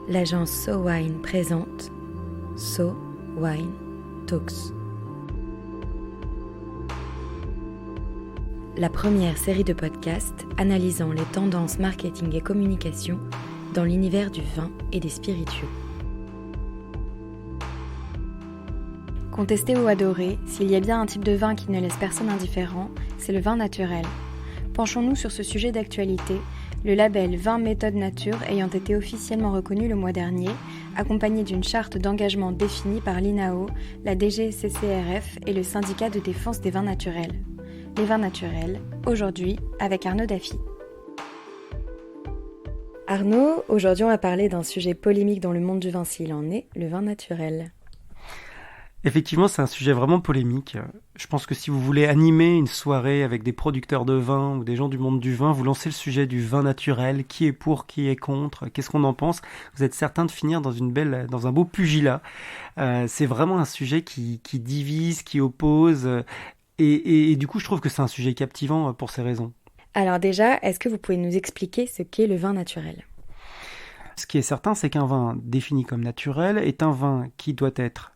l'agence So Wine présente So Wine Talks. La première série de podcasts analysant les tendances marketing et communication dans l'univers du vin et des spiritueux. Contesté ou adoré, s'il y a bien un type de vin qui ne laisse personne indifférent, c'est le vin naturel. Penchons-nous sur ce sujet d'actualité, le label Vin Méthode Nature ayant été officiellement reconnu le mois dernier, accompagné d'une charte d'engagement définie par l'INAO, la DGCCRF et le syndicat de défense des vins naturels. Les vins naturels, aujourd'hui avec Arnaud Daffy. Arnaud, aujourd'hui on va parler d'un sujet polémique dans le monde du vin s'il en est, le vin naturel. Effectivement, c'est un sujet vraiment polémique. Je pense que si vous voulez animer une soirée avec des producteurs de vin ou des gens du monde du vin, vous lancez le sujet du vin naturel, qui est pour, qui est contre, qu'est-ce qu'on en pense, vous êtes certain de finir dans un beau pugilat. C'est vraiment un sujet qui divise, qui oppose, et du coup je trouve que c'est un sujet captivant pour ces raisons. Alors déjà, est-ce que vous pouvez nous expliquer ce qu'est le vin naturel ? Ce qui est certain, c'est qu'un vin défini comme naturel est un vin qui doit être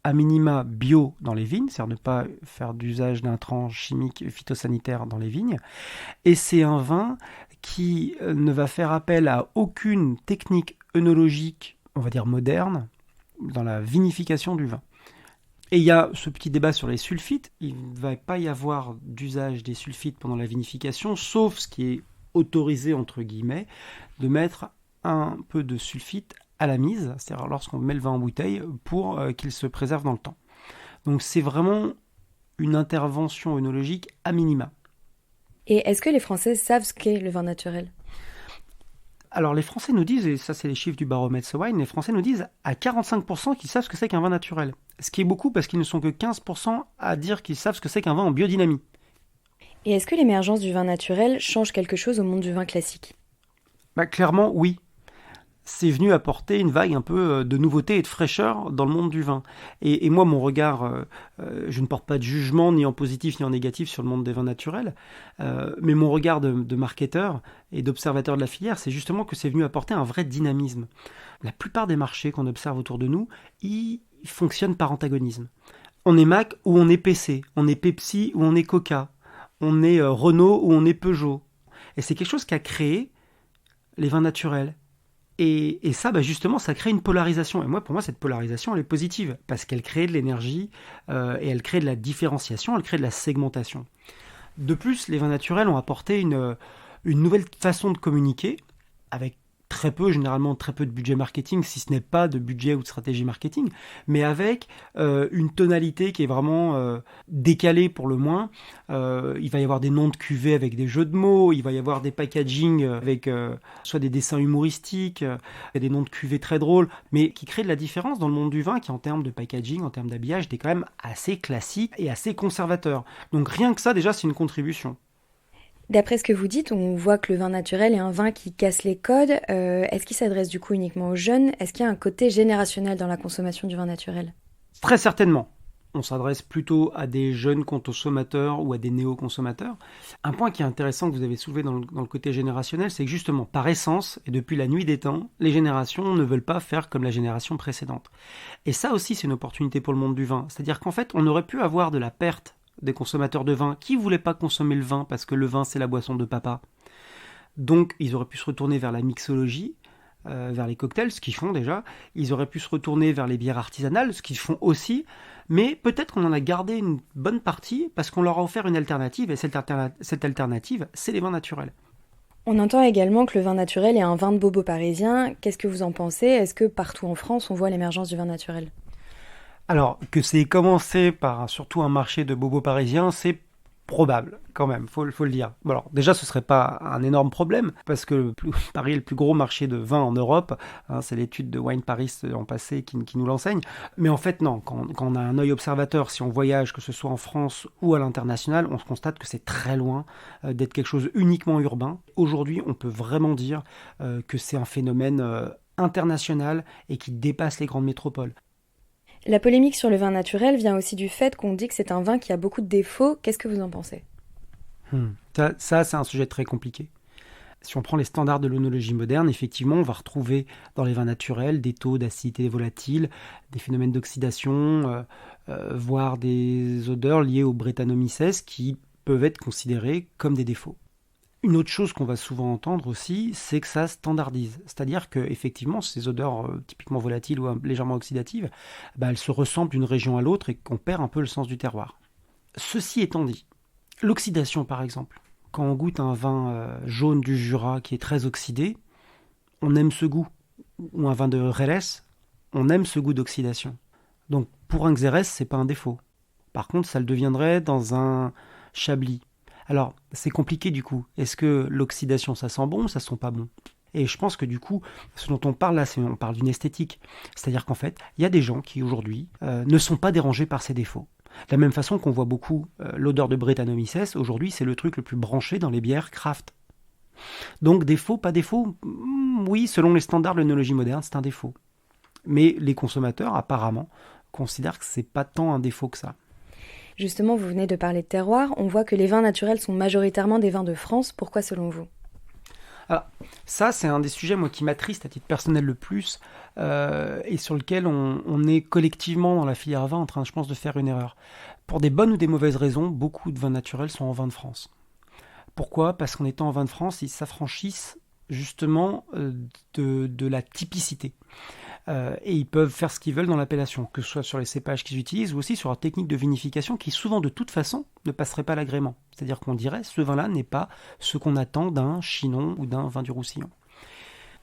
à minima bio dans les vignes, c'est-à-dire ne pas faire d'usage d'intrants chimiques et phytosanitaires dans les vignes. Et c'est un vin qui ne va faire appel à aucune technique œnologique, on va dire moderne, dans la vinification du vin. Et il y a ce petit débat sur les sulfites. Il ne va pas y avoir d'usage des sulfites pendant la vinification, sauf ce qui est autorisé, entre guillemets, de mettre un peu de sulfite à la mise, c'est-à-dire lorsqu'on met le vin en bouteille, pour qu'il se préserve dans le temps. Donc c'est vraiment une intervention œnologique à minima. Et est-ce que les Français savent ce qu'est le vin naturel ? Alors les Français nous disent, et ça c'est les chiffres du baromètre So Wine, les Français nous disent à 45% qu'ils savent ce que c'est qu'un vin naturel. Ce qui est beaucoup parce qu'ils ne sont que 15% à dire qu'ils savent ce que c'est qu'un vin en biodynamie. Et est-ce que l'émergence du vin naturel change quelque chose au monde du vin classique ? Clairement oui. C'est venu apporter une vague un peu de nouveauté et de fraîcheur dans le monde du vin. Et moi, mon regard, je ne porte pas de jugement ni en positif ni en négatif sur le monde des vins naturels, mais mon regard de marketeur et d'observateur de la filière, c'est justement que c'est venu apporter un vrai dynamisme. La plupart des marchés qu'on observe autour de nous, ils fonctionnent par antagonisme. On est Mac ou on est PC, on est Pepsi ou on est Coca, on est Renault ou on est Peugeot. Et c'est quelque chose qu'a créé les vins naturels. Et ça, justement, ça crée une polarisation. Et moi, pour moi, cette polarisation, elle est positive, parce qu'elle crée de l'énergie, et elle crée de la différenciation, elle crée de la segmentation. De plus, les vins naturels ont apporté une nouvelle façon de communiquer, avec généralement très peu de budget marketing, si ce n'est pas de budget ou de stratégie marketing, mais avec une tonalité qui est vraiment décalée pour le moins. Il va y avoir des noms de cuvées avec des jeux de mots, il va y avoir des packaging avec soit des dessins humoristiques, des noms de cuvées très drôles, mais qui créent de la différence dans le monde du vin, qui en termes de packaging, en termes d'habillage, est quand même assez classique et assez conservateur. Donc rien que ça, déjà, c'est une contribution. D'après ce que vous dites, on voit que le vin naturel est un vin qui casse les codes. Est-ce qu'il s'adresse du coup uniquement aux jeunes ? Est-ce qu'il y a un côté générationnel dans la consommation du vin naturel ? Très certainement. On s'adresse plutôt à des jeunes consommateurs ou à des néo-consommateurs. Un point qui est intéressant que vous avez soulevé dans le côté générationnel, c'est que justement, par essence, et depuis la nuit des temps, les générations ne veulent pas faire comme la génération précédente. Et ça aussi, c'est une opportunité pour le monde du vin. C'est-à-dire qu'en fait, on aurait pu avoir de la perte des consommateurs de vin qui ne voulaient pas consommer le vin parce que le vin c'est la boisson de papa. Donc ils auraient pu se retourner vers la mixologie, vers les cocktails, ce qu'ils font déjà. Ils auraient pu se retourner vers les bières artisanales, ce qu'ils font aussi. Mais peut-être qu'on en a gardé une bonne partie parce qu'on leur a offert une alternative, et cette alternative, c'est les vins naturels. On entend également que le vin naturel est un vin de bobo parisien. Qu'est-ce que vous en pensez ? Est-ce que partout en France on voit l'émergence du vin naturel ? Alors, que c'est commencé par surtout un marché de bobos parisiens, c'est probable, quand même, faut le dire. Bon, alors, déjà, ce serait pas un énorme problème, parce que Paris est le plus gros marché de vin en Europe, c'est l'étude de Wine Paris en passé qui nous l'enseigne. Mais en fait, non, quand on a un œil observateur, si on voyage, que ce soit en France ou à l'international, on se constate que c'est très loin d'être quelque chose uniquement urbain. Aujourd'hui, on peut vraiment dire que c'est un phénomène international et qui dépasse les grandes métropoles. La polémique sur le vin naturel vient aussi du fait qu'on dit que c'est un vin qui a beaucoup de défauts. Qu'est-ce que vous en pensez ? Ça, c'est un sujet très compliqué. Si on prend les standards de l'œnologie moderne, effectivement, on va retrouver dans les vins naturels des taux d'acidité volatile, des phénomènes d'oxydation, voire des odeurs liées au Brettanomyces qui peuvent être considérés comme des défauts. Une autre chose qu'on va souvent entendre aussi, c'est que ça standardise. C'est-à-dire qu'effectivement, ces odeurs typiquement volatiles ou légèrement oxydatives, elles se ressemblent d'une région à l'autre et qu'on perd un peu le sens du terroir. Ceci étant dit, l'oxydation par exemple, quand on goûte un vin jaune du Jura qui est très oxydé, on aime ce goût. Ou un vin de Jerez, on aime ce goût d'oxydation. Donc pour un Xérès, c'est pas un défaut. Par contre, ça le deviendrait dans un Chablis. Alors, c'est compliqué du coup. Est-ce que l'oxydation, ça sent bon ou ça sent pas bon ? Et je pense que du coup, ce dont on parle là, on parle d'une esthétique. C'est-à-dire qu'en fait, il y a des gens qui aujourd'hui ne sont pas dérangés par ces défauts. De la même façon qu'on voit beaucoup l'odeur de Brettanomyces, aujourd'hui, c'est le truc le plus branché dans les bières craft. Donc, défaut, pas défaut ? Oui, selon les standards de l'œnologie moderne, c'est un défaut. Mais les consommateurs, apparemment, considèrent que c'est pas tant un défaut que ça. Justement, vous venez de parler de terroir. On voit que les vins naturels sont majoritairement des vins de France. Pourquoi selon vous ? Alors, ça, c'est un des sujets moi, qui m'attriste à titre personnel le plus et sur lequel on est collectivement dans la filière vin en train, je pense, de faire une erreur. Pour des bonnes ou des mauvaises raisons, beaucoup de vins naturels sont en vin de France. Pourquoi ? Parce qu'en étant en vin de France, ils s'affranchissent justement de la typicité. Et ils peuvent faire ce qu'ils veulent dans l'appellation, que ce soit sur les cépages qu'ils utilisent ou aussi sur leur technique de vinification qui souvent de toute façon ne passerait pas l'agrément. C'est-à-dire qu'on dirait ce vin-là n'est pas ce qu'on attend d'un Chinon ou d'un vin du Roussillon.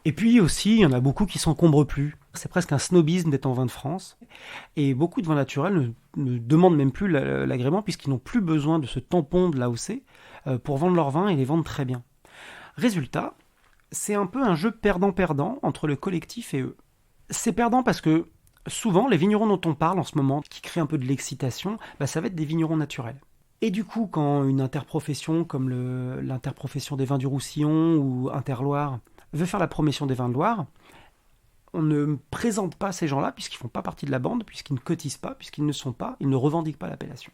Et puis aussi, il y en a beaucoup qui s'encombrent plus. C'est presque un snobisme d'être en vin de France. Et beaucoup de vins naturels ne demandent même plus l'agrément puisqu'ils n'ont plus besoin de ce tampon de l'AOC pour vendre leurs vins et les vendre très bien. Résultat, c'est un peu un jeu perdant-perdant entre le collectif et eux. C'est perdant parce que souvent, les vignerons dont on parle en ce moment, qui créent un peu de l'excitation, ça va être des vignerons naturels. Et du coup, quand une interprofession comme l'interprofession des vins du Roussillon ou Interloire veut faire la promotion des vins de Loire, on ne présente pas ces gens-là puisqu'ils ne font pas partie de la bande, puisqu'ils ne cotisent pas, puisqu'ils ne revendiquent pas l'appellation.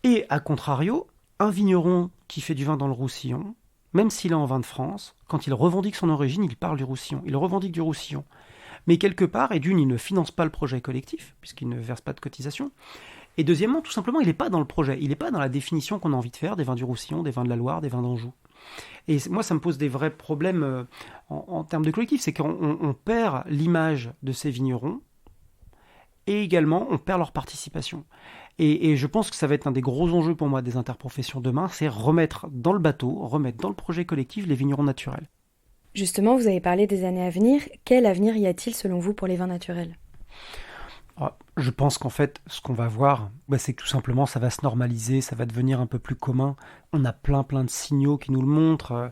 Et à contrario, un vigneron qui fait du vin dans le Roussillon, même s'il est en vin de France, quand il revendique son origine, il parle du Roussillon, il revendique du Roussillon. Mais quelque part, et d'une, il ne finance pas le projet collectif, puisqu'il ne verse pas de cotisation. Et deuxièmement, tout simplement, il n'est pas dans le projet. Il n'est pas dans la définition qu'on a envie de faire des vins du Roussillon, des vins de la Loire, des vins d'Anjou. Et moi, ça me pose des vrais problèmes en termes de collectif. C'est qu'on perd l'image de ces vignerons et également, on perd leur participation. Et je pense que ça va être un des gros enjeux pour moi des interprofessions demain, c'est remettre dans le bateau, remettre dans le projet collectif les vignerons naturels. Justement, vous avez parlé des années à venir. Quel avenir y a-t-il selon vous pour les vins naturels ? Je pense qu'en fait, ce qu'on va voir, c'est que tout simplement, ça va se normaliser, ça va devenir un peu plus commun. On a plein de signaux qui nous le montrent.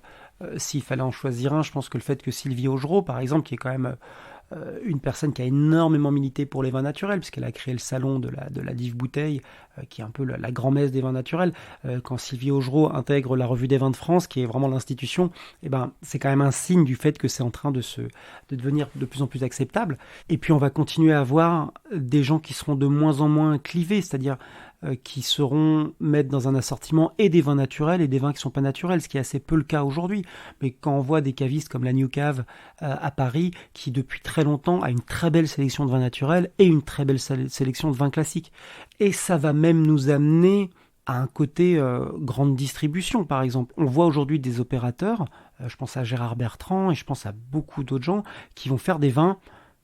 S'il fallait en choisir un, je pense que le fait que Sylvie Augereau, par exemple, qui est quand même une personne qui a énormément milité pour les vins naturels, puisqu'elle a créé le salon de la Dive Bouteille, qui est un peu la grand-messe des vins naturels. Quand Sylvie Augereau intègre la Revue des vins de France, qui est vraiment l'institution, c'est quand même un signe du fait que c'est en train de devenir de plus en plus acceptable. Et puis on va continuer à avoir des gens qui seront de moins en moins clivés, c'est-à-dire qui sauront mettre dans un assortiment et des vins naturels et des vins qui ne sont pas naturels, ce qui est assez peu le cas aujourd'hui. Mais quand on voit des cavistes comme la New Cave à Paris, qui depuis très longtemps a une très belle sélection de vins naturels et une très belle sélection de vins classiques. Et ça va même nous amener à un côté grande distribution, par exemple. On voit aujourd'hui des opérateurs, je pense à Gérard Bertrand et je pense à beaucoup d'autres gens, qui vont faire des vins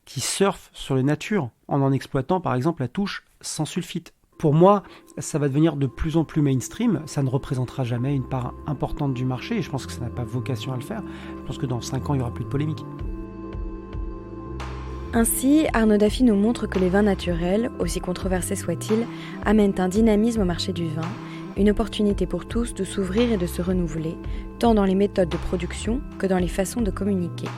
qui surfent sur les natures, en exploitant par exemple la touche sans sulfite. Pour moi, ça va devenir de plus en plus mainstream, ça ne représentera jamais une part importante du marché, et je pense que ça n'a pas vocation à le faire. Je pense que dans 5 ans, il n'y aura plus de polémique. Ainsi, Arnaud Daffy nous montre que les vins naturels, aussi controversés soient-ils, amènent un dynamisme au marché du vin, une opportunité pour tous de s'ouvrir et de se renouveler, tant dans les méthodes de production que dans les façons de communiquer.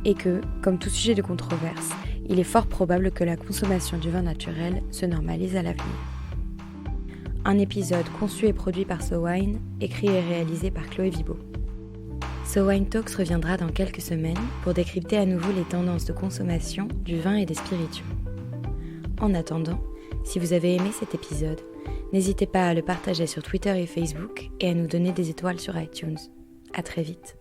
Et que, comme tout sujet de controverse, il est fort probable que la consommation du vin naturel se normalise à l'avenir. Un épisode conçu et produit par SoWine, écrit et réalisé par Chloé Vibo. SoWine Talks reviendra dans quelques semaines pour décrypter à nouveau les tendances de consommation du vin et des spiritueux. En attendant, si vous avez aimé cet épisode, n'hésitez pas à le partager sur Twitter et Facebook et à nous donner des étoiles sur iTunes. À très vite.